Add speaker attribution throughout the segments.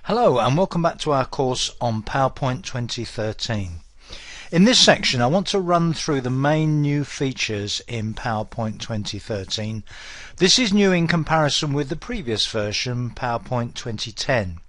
Speaker 1: Hello and welcome back to our course on PowerPoint 2013. In this section I want to run through the main new features in PowerPoint 2013. This is new in comparison with the previous version, PowerPoint 2010.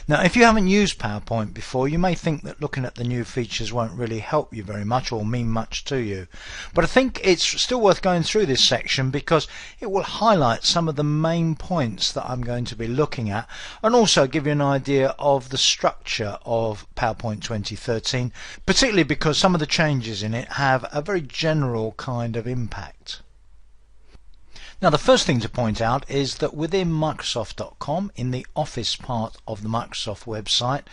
Speaker 1: Now, if you haven't used PowerPoint before, you may think that looking at the new features won't really help you very much or mean much to you. But I think it's still worth going through this section because it will highlight some of the main points that I'm going to be looking at and also give you an idea of the structure of PowerPoint 2013, particularly because some of the changes in it have a very general kind of impact. Now, the first thing to point out is that within Microsoft.com, in the Office part of the Microsoft website,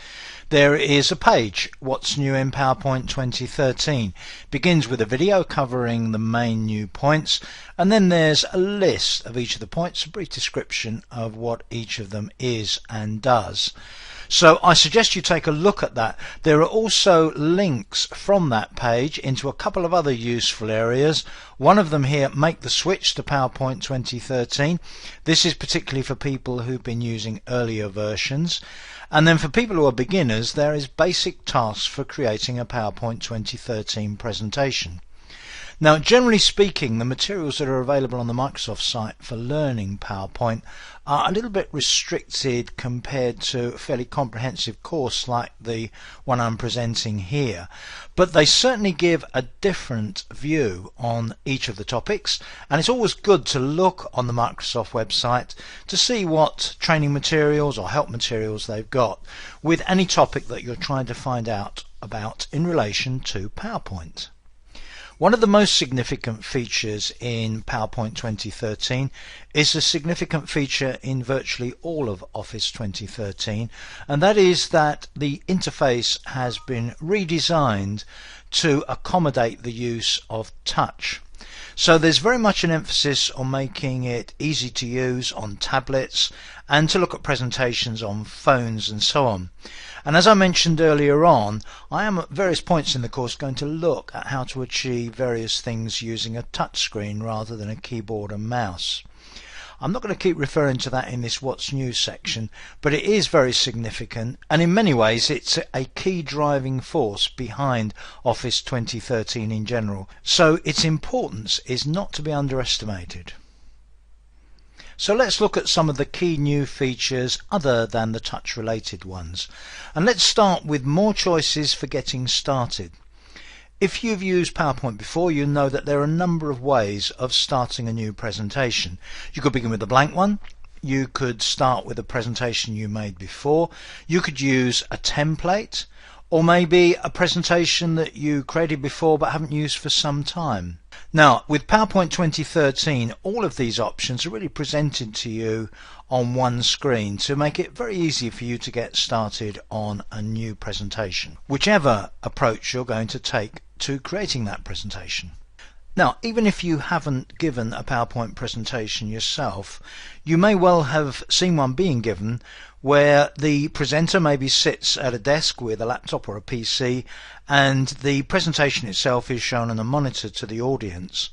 Speaker 1: there is a page, What's New in PowerPoint 2013. Begins with a video covering the main new points, and then there's a list of each of the points, a brief description of what each of them is and does. So I suggest you take a look at that. There are also links from that page into a couple of other useful areas. One of them here, Make the Switch to PowerPoint 2013. This is particularly for people who've been using earlier versions. And then for people who are beginners, there is Basic Tasks for creating a PowerPoint 2013 presentation. Now, generally speaking, the materials that are available on the Microsoft site for learning PowerPoint are a little bit restricted compared to a fairly comprehensive course like the one I'm presenting here. But they certainly give a different view on each of the topics, and it's always good to look on the Microsoft website to see what training materials or help materials they've got with any topic that you're trying to find out about in relation to PowerPoint. One of the most significant features in PowerPoint 2013 is a significant feature in virtually all of Office 2013, and that is that the interface has been redesigned to accommodate the use of touch. So there's very much an emphasis on making it easy to use on tablets and to look at presentations on phones and so on. And as I mentioned earlier on, I am at various points in the course going to look at how to achieve various things using a touch screen rather than a keyboard and mouse. I'm not going to keep referring to that in this What's New section, but it is very significant, and in many ways it's a key driving force behind Office 2013 in general. So its importance is not to be underestimated. So let's look at some of the key new features other than the touch related ones. And let's start with more choices for getting started. If you've used PowerPoint before, you know that there are a number of ways of starting a new presentation. You could begin with a blank one. You could start with a presentation you made before. You could use a template, or maybe a presentation that you created before but haven't used for some time. Now, with PowerPoint 2013, all of these options are really presented to you on one screen to make it very easy for you to get started on a new presentation, whichever approach you're going to take to creating that presentation. Now, even if you haven't given a PowerPoint presentation yourself, you may well have seen one being given where the presenter maybe sits at a desk with a laptop or a PC and the presentation itself is shown on a monitor to the audience.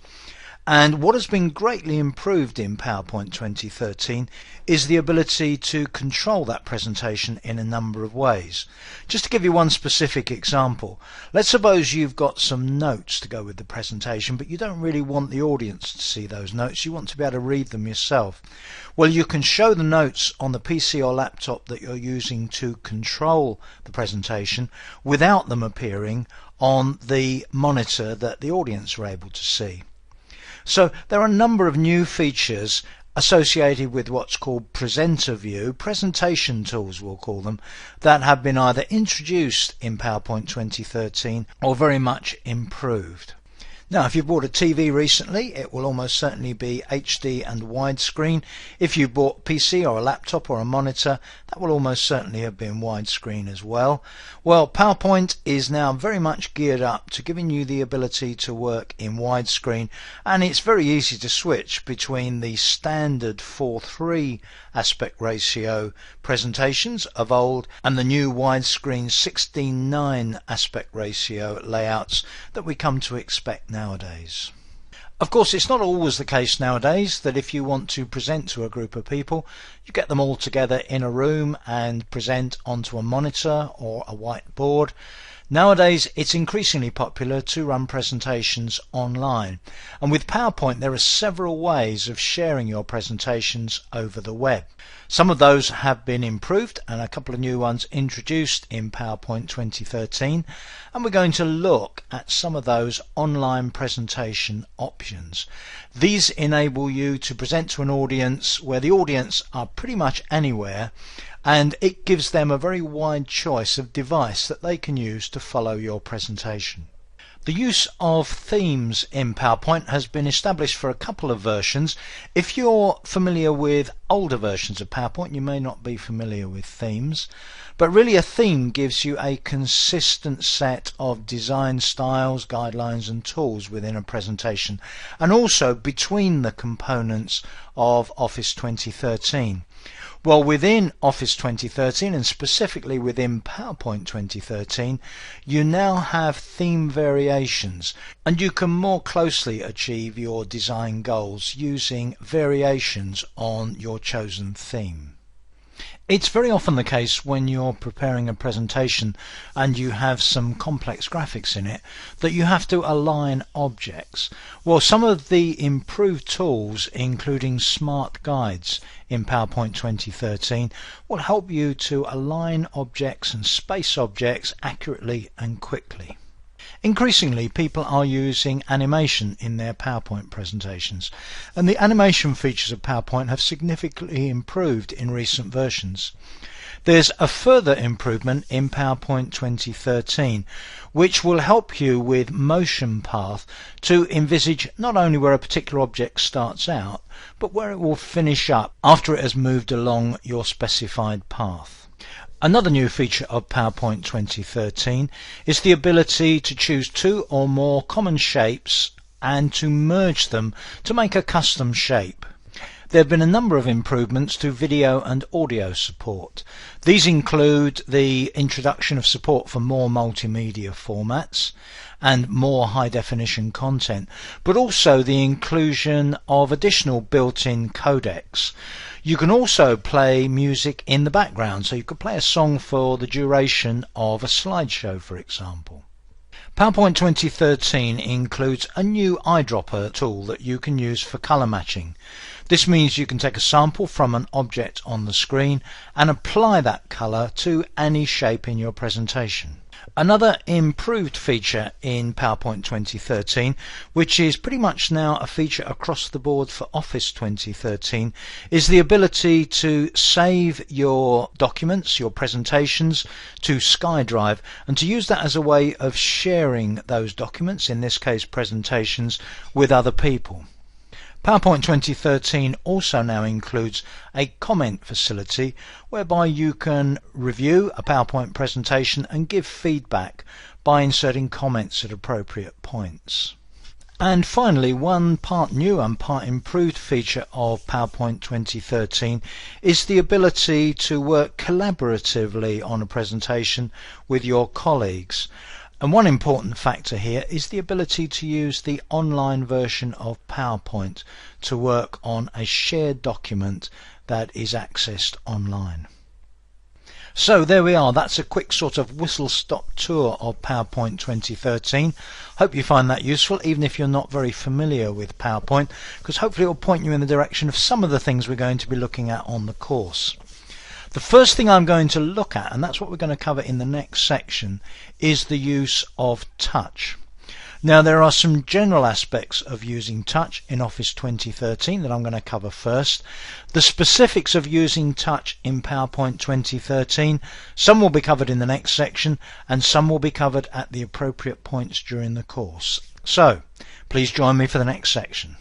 Speaker 1: And what has been greatly improved in PowerPoint 2013 is the ability to control that presentation in a number of ways. Just to give you one specific example, let's suppose you've got some notes to go with the presentation, but you don't really want the audience to see those notes. You want to be able to read them yourself. Well, you can show the notes on the PC or laptop that you're using to control the presentation without them appearing on the monitor that the audience are able to see. So there are a number of new features associated with what's called presenter view, presentation tools we'll call them, that have been either introduced in PowerPoint 2013 or very much improved. Now, if you've bought a TV recently, it will almost certainly be HD and widescreen. If you bought a PC or a laptop or a monitor, that will almost certainly have been widescreen as well. Well, PowerPoint is now very much geared up to giving you the ability to work in widescreen, and it's very easy to switch between the standard 4:3 aspect ratio presentations of old and the new widescreen 16:9 aspect ratio layouts that we come to expect nowadays. Of course, it's not always the case nowadays that if you want to present to a group of people, you get them all together in a room and present onto a monitor or a whiteboard. Nowadays, it's increasingly popular to run presentations online. And with PowerPoint, there are several ways of sharing your presentations over the web. Some of those have been improved and a couple of new ones introduced in PowerPoint 2013. And we're going to look at some of those online presentation options. These enable you to present to an audience where the audience are pretty much anywhere, and it gives them a very wide choice of device that they can use to follow your presentation. The use of themes in PowerPoint has been established for a couple of versions. If you're familiar with older versions of PowerPoint, you may not be familiar with themes, but really a theme gives you a consistent set of design styles, guidelines and tools within a presentation, and also between the components of Office 2013. Well, within Office 2013 and specifically within PowerPoint 2013, you now have theme variations, and you can more closely achieve your design goals using variations on your chosen theme. It's very often the case when you're preparing a presentation and you have some complex graphics in it that you have to align objects. Well, some of the improved tools, including smart guides in PowerPoint 2013, will help you to align objects and space objects accurately and quickly. Increasingly, people are using animation in their PowerPoint presentations, and the animation features of PowerPoint have significantly improved in recent versions. There's a further improvement in PowerPoint 2013, which will help you with motion path to envisage not only where a particular object starts out, but where it will finish up after it has moved along your specified path. Another new feature of PowerPoint 2013 is the ability to choose two or more common shapes and to merge them to make a custom shape. There have been a number of improvements to video and audio support. These include the introduction of support for more multimedia formats and more high-definition content, but also the inclusion of additional built-in codecs. You can also play music in the background, so you could play a song for the duration of a slideshow, for example. PowerPoint 2013 includes a new eyedropper tool that you can use for color matching. This means you can take a sample from an object on the screen and apply that color to any shape in your presentation. Another improved feature in PowerPoint 2013, which is pretty much now a feature across the board for Office 2013, is the ability to save your documents, your presentations, to SkyDrive, and to use that as a way of sharing those documents, in this case presentations, with other people. PowerPoint 2013 also now includes a comment facility whereby you can review a PowerPoint presentation and give feedback by inserting comments at appropriate points. And finally, one part new and part improved feature of PowerPoint 2013 is the ability to work collaboratively on a presentation with your colleagues. And one important factor here is the ability to use the online version of PowerPoint to work on a shared document that is accessed online. So there we are, that's a quick sort of whistle-stop tour of PowerPoint 2013. Hope you find that useful, even if you're not very familiar with PowerPoint, because hopefully it will point you in the direction of some of the things we're going to be looking at on the course. The first thing I'm going to look at, and that's what we're going to cover in the next section, is the use of touch. Now, there are some general aspects of using touch in Office 2013 that I'm going to cover first. The specifics of using touch in PowerPoint 2013, some will be covered in the next section and some will be covered at the appropriate points during the course. So, please join me for the next section.